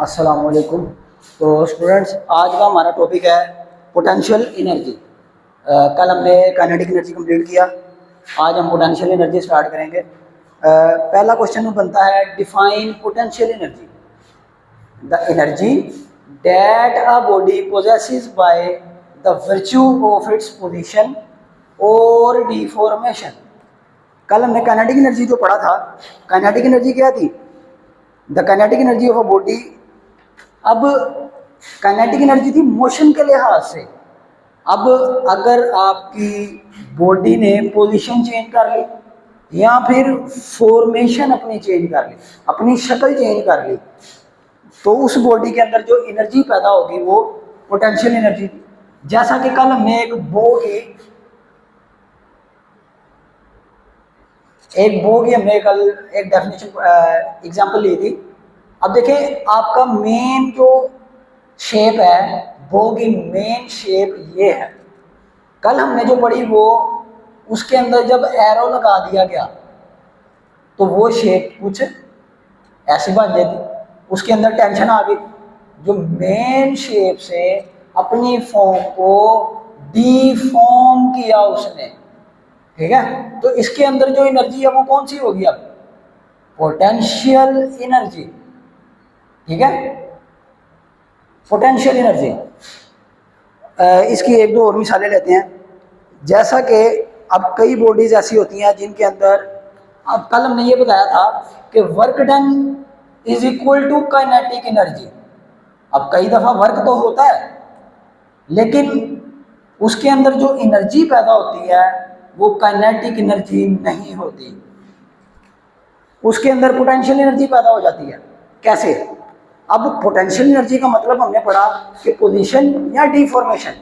अस्सलाम वालेकुम। तो स्टूडेंट्स, आज का हमारा टॉपिक है पोटेंशियल एनर्जी। कल हमने काइनेटिक एनर्जी कंप्लीट किया, आज हम पोटेंशियल एनर्जी स्टार्ट करेंगे। पहला क्वेश्चन बनता है, define potential energy. The energy that a body possesses by the virtue of its position और डिफॉर्मेशन। कल हमने काइनेटिक एनर्जी जो पढ़ा था, काइनेटिक एनर्जी क्या थी? The kinetic energy of a body. अब काइनेटिक एनर्जी थी मोशन के लिहाज से। अब अगर आपकी बॉडी ने पोजीशन चेंज कर ली या फिर फॉर्मेशन अपनी चेंज कर ली, अपनी शक्ल चेंज कर ली, तो उस बॉडी के अंदर जो एनर्जी पैदा होगी वो पोटेंशियल एनर्जी थी। जैसा कि कल हमने एक बो की हमने कल एक डेफिनेशन एग्जांपल ली थी। अब देखें, आपका मेन जो शेप है, बो की मेन शेप ये है। कल हमने जो पढ़ी वो, उसके अंदर जब एरो लगा दिया गया तो वो शेप कुछ ऐसी बन जाती, उसके अंदर टेंशन आ गई, जो मेन शेप से अपनी फॉर्म को डीफॉर्म किया उसने। ठीक है, तो इसके अंदर जो एनर्जी है वो कौन सी होगी? अब पोटेंशियल एनर्जी। ठीक है, पोटेंशियल एनर्जी। इसकी एक दो और मिसालें लेते हैं। जैसा कि अब कई बॉडीज ऐसी होती हैं जिनके अंदर, अब कल हमने ये बताया था कि work done is equal to kinetic energy. अब कई दफ़ा वर्क तो होता है, लेकिन उसके अंदर जो एनर्जी पैदा होती है वो काइनेटिक एनर्जी नहीं होती, उसके अंदर पोटेंशियल एनर्जी पैदा हो जाती है। कैसे? अब पोटेंशियल एनर्जी का मतलब हमने पढ़ा कि पोजीशन या डिफॉर्मेशन।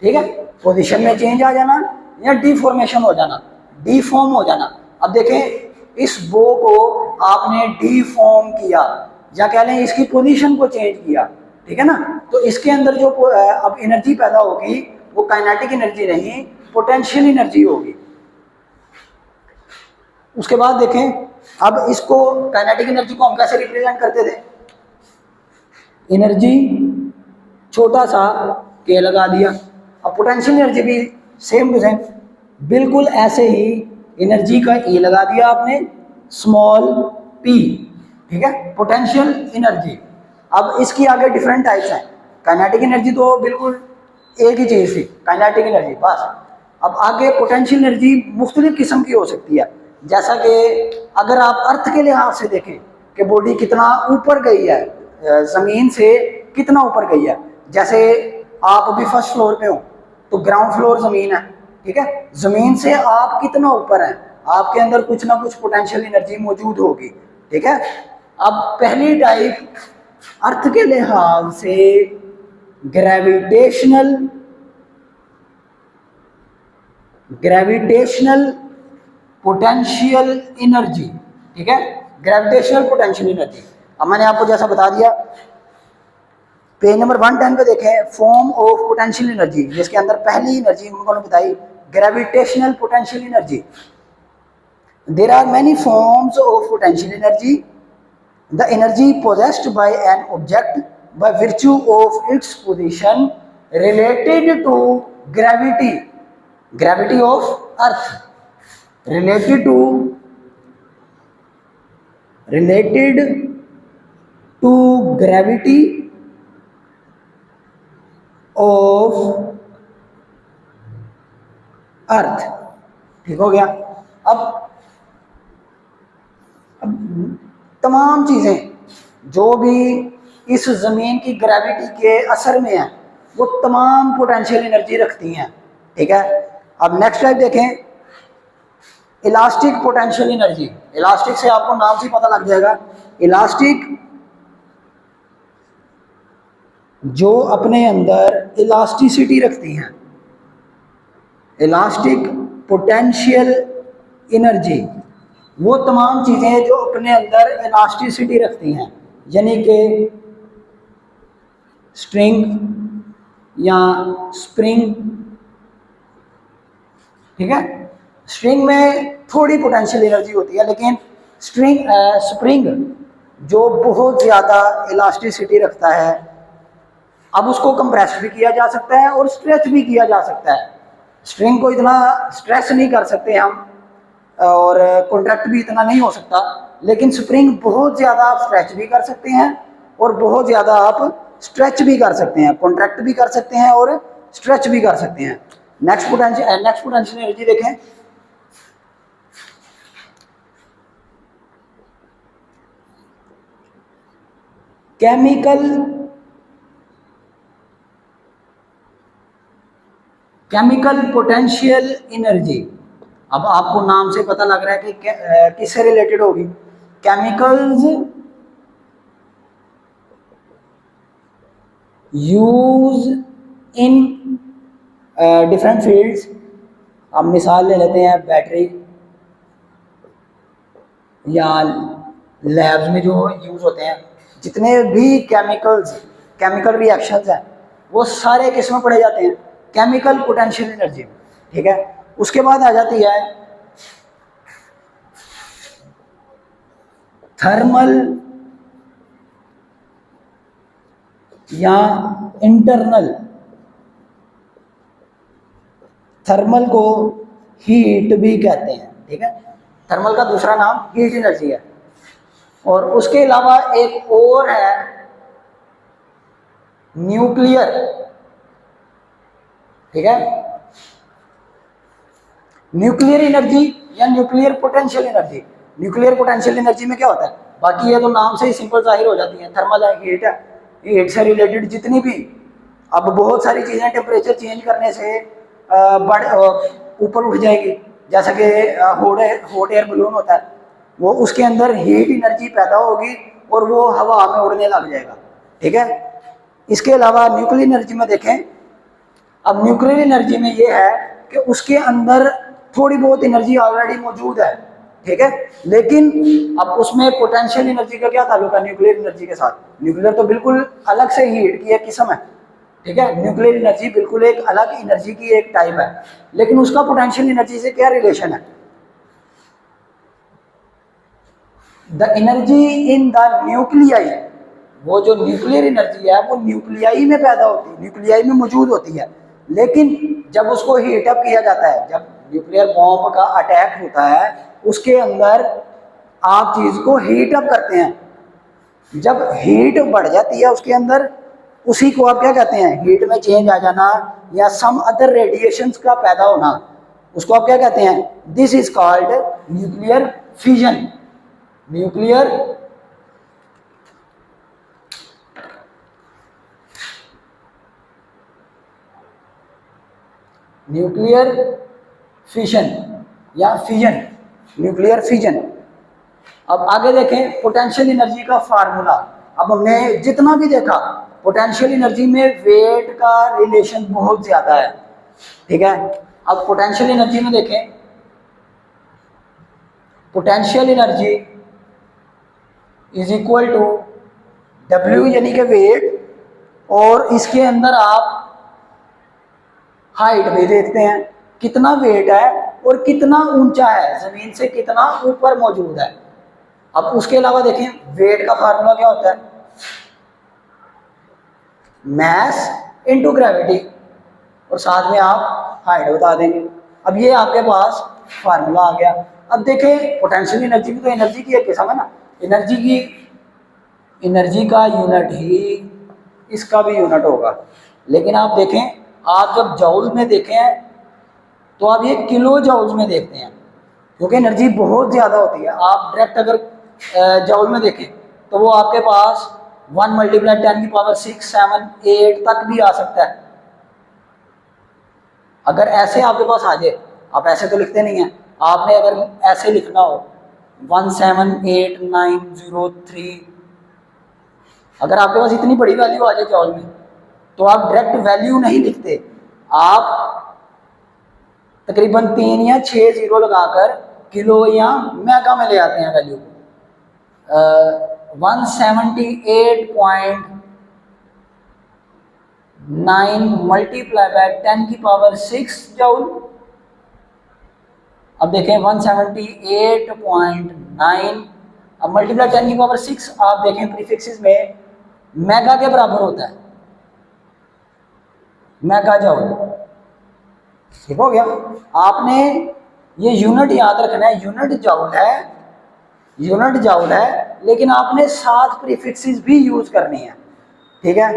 ठीक है, पोजीशन में चेंज आ जाना या डिफॉर्मेशन हो जाना, डिफॉर्म हो जाना। अब देखें, इस बो को आपने डिफॉर्म किया, या कह लें इसकी पोजीशन को चेंज किया। ठीक है ना, तो इसके अंदर जो अब एनर्जी पैदा होगी वो काइनेटिक एनर्जी नहीं, पोटेंशियल एनर्जी होगी। उसके बाद देखें, अब इसको काइनेटिक एनर्जी को हम कैसे रिप्रेजेंट करते थे? एनर्जी छोटा सा के लगा दिया। अब पोटेंशियल एनर्जी भी सेम टू सेम, बिल्कुल ऐसे ही एनर्जी का ए लगा दिया आपने, स्मॉल पी। ठीक है, पोटेंशियल एनर्जी। अब इसकी आगे डिफरेंट टाइप्स हैं। काइनेटिक एनर्जी तो बिल्कुल एक ही चीज़ थी, काइनेटिक एनर्जी बस। अब आगे पोटेंशियल एनर्जी मुख्तलिफ किस्म की हो सकती है। जैसा कि अगर आप अर्थ के लिहाज से देखें कि बॉडी कितना ऊपर गई है, ज़मीन से कितना ऊपर गई है। जैसे आप अभी फर्स्ट फ्लोर पे हो तो ग्राउंड फ्लोर ज़मीन है। ठीक है, ज़मीन से आप कितना ऊपर हैं, आपके अंदर कुछ ना कुछ पोटेंशियल एनर्जी मौजूद होगी। ठीक है, अब पहली टाइप अर्थ के लिहाज से ग्रेविटेशनल पोटेंशियल एनर्जी। ठीक है, ग्रेविटेशनल पोटेंशियल एनर्जी। अब मैंने आपको जैसा बता दिया, पेज नंबर 110 पे देखें, फॉर्म ऑफ पोटेंशियल एनर्जी, जिसके अंदर पहली एनर्जी उन्होंने बताई gravitational potential energy. There are many forms of potential energy. The energy possessed by an object by virtue of its position related to gravity, gravity of earth, related to gravity of अर्थ। ठीक हो गया। अब तमाम चीज़ें जो भी इस ज़मीन की ग्रेविटी के असर में है वो तमाम पोटेंशियल एनर्जी रखती हैं। ठीक है, अब नेक्स्ट टाइप देखें, इलास्टिक पोटेंशियल एनर्जी। इलास्टिक से आपको नाम से पता लग जाएगा, इलास्टिक जो अपने अंदर इलास्टिसिटी रखती हैं। इलास्टिक पोटेंशियल एनर्जी वो तमाम चीज़ें जो अपने अंदर इलास्टिसिटी रखती हैं, यानी कि स्ट्रिंग या स्प्रिंग। ठीक है, स्ट्रिंग में थोड़ी पोटेंशियल एनर्जी होती है, लेकिन स्प्रिंग जो बहुत ज़्यादा इलास्टिसिटी रखता है। अब उसको कंप्रेस भी किया जा सकता है और स्ट्रेच भी किया जा सकता है। स्ट्रिंग को इतना स्ट्रेस नहीं कर सकते हम और कॉन्ट्रैक्ट भी इतना नहीं हो सकता, लेकिन स्प्रिंग बहुत ज़्यादा आप स्ट्रेच भी कर सकते हैं और बहुत ज़्यादा आप स्ट्रेच भी कर सकते हैं, कॉन्ट्रैक्ट भी कर सकते हैं और स्ट्रेच भी कर सकते हैं। नेक्स्ट पोटेंशियल एनर्जी देखें। Chemical potential energy. अब आपको नाम से पता लग रहा है कि किससे रिलेटेड होगी। Chemicals use in different fields. अब मिसाल ले लेते हैं बैटरी, या लैब्स में जो यूज होते हैं, जितने भी केमिकल रिएक्शंस हैं वो सारे किस में पढ़े जाते हैं, केमिकल पोटेंशियल एनर्जी में। ठीक है, उसके बाद आ जाती है थर्मल या इंटरनल। थर्मल को हीट भी कहते हैं। ठीक है, थर्मल का दूसरा नाम हीट एनर्जी है। और उसके अलावा एक और है न्यूक्लियर। ठीक है, न्यूक्लियर एनर्जी या nuclear potential energy. Nuclear potential energy में क्या होता है, बाकी ये तो नाम से ही सिंपल जाहिर हो जाती है, थर्मल है, हीट है, हीट से रिलेटेड जितनी भी अब बहुत सारी चीज़ें टेम्परेचर चेंज करने से ऊपर उठ जाएगी। जैसा कि हॉट एयर बलून होता है, वो उसके अंदर हीट एनर्जी पैदा होगी और वो हवा में उड़ने लग जाएगा। ठीक है, इसके अलावा न्यूक्लियर एनर्जी में देखें। अब न्यूक्लियर एनर्जी में ये है कि उसके अंदर थोड़ी बहुत एनर्जी ऑलरेडी मौजूद है। ठीक है, लेकिन अब उसमें पोटेंशियल एनर्जी का क्या ताल्लुक है न्यूक्लियर एनर्जी के साथ। न्यूक्लियर तो बिल्कुल अलग से हीट की एक किस्म है। ठीक है, न्यूक्लियर एनर्जी बिल्कुल एक अलग एनर्जी की एक टाइप है, लेकिन उसका पोटेंशियल एनर्जी से क्या रिलेशन है। The energy in the nuclei, वो जो न्यूक्लियर एनर्जी है वो न्यूक्लियाई में पैदा होती है, न्यूक्लियाई में मौजूद होती है। लेकिन जब उसको हीट अप किया जाता है, जब न्यूक्लियर बॉम्ब का अटैक होता है, उसके अंदर आप चीज को हीट अप करते हैं। जब हीट बढ़ जाती है उसके अंदर, उसी को आप क्या कहते हैं, हीट में चेंज आ जाना या सम अदर रेडिएशंस का पैदा होना, उसको आप क्या कहते हैं, this is called nuclear fusion. Nuclear nuclear fission या फिजन, न्यूक्लियर फिजन। अब आगे देखें पोटेंशियल एनर्जी का फार्मूला। अब हमने जितना भी देखा, पोटेंशियल एनर्जी में वेट का रिलेशन बहुत ज्यादा है। ठीक है, अब पोटेंशियल एनर्जी में देखें, potential energy is equal to W यानी कि वेट, और इसके अंदर आप हाइट भी देखते हैं, कितना वेट है और कितना ऊंचा है, जमीन से कितना ऊपर मौजूद है। अब उसके अलावा देखें वेट का फार्मूला क्या होता है, मैस इनटू ग्रेविटी, और साथ में आप हाइट बता देंगे। अब ये आपके पास फार्मूला आ गया। अब देखें पोटेंशियल एनर्जी भी तो एनर्जी की एक किस्म है ना, एनर्जी का यूनिट ही इसका भी यूनिट होगा। लेकिन आप देखें, आप जब जॉउल में देखें तो आप ये किलो जॉउल्स में देखते हैं, क्योंकि एनर्जी बहुत ज़्यादा होती है। आप डायरेक्ट अगर जॉउल में देखें तो वो आपके पास 1 × 10⁶, 7, 8 तक भी आ सकता है। अगर ऐसे आपके पास आ जाए, आप ऐसे तो लिखते नहीं हैं, आपने अगर ऐसे लिखना हो 178903, अगर आपके पास इतनी बड़ी वैल्यू आ जाए जॉउल में, तो आप डायरेक्ट वैल्यू नहीं लिखते, आप तकरीबन 3 या 6 जीरो लगाकर किलो या मेगा में ले आते हैं वैल्यू को। 178.9 मल्टीप्लाई बाय 10⁶ जूल। अब देखें 178.9 अब मल्टीप्लाई 10⁶ आप देखें प्रीफिक्सेस में मेगा के बराबर होता है, मेगा जाउल। ठीक हो गया। आपने ये यूनिट याद रखना है, यूनिट जाउल है, यूनिट जाउल है, लेकिन आपने 7 प्रीफिक्सेस भी यूज करनी है। ठीक है,